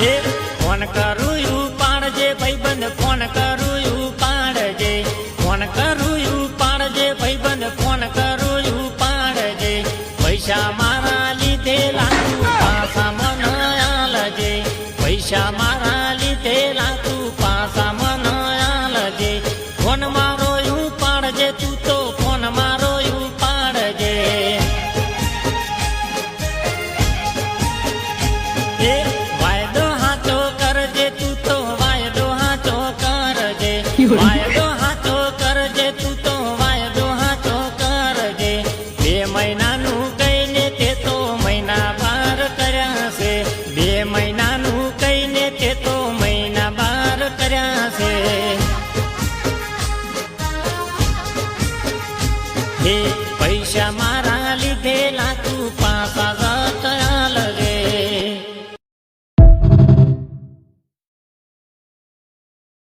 એ phone કરું ઉપાડજે ભાઈબંધ phone કરું ઉપાડજે ફોન કરું ઉપાડજે ભાઈબંધ ફોન કરું ઉપાડજે પૈસા મારા લીધેલા તું પાછા મને આલજે પૈસા મારા લીધેલા તું પાછા મને આલજે ફોન મારો ઉપાડજે તું તો ફોન મારો ઉપાડજે એ વાયદો હાચો કરજે તું તો વાયદો હાચો કરજે વાયદો હાચો કરજે તું તો વાયદો હાચો કરજે 2 મહિનાનું કહીને તે તો મહિના બાર કર્યા છે 2 મહિના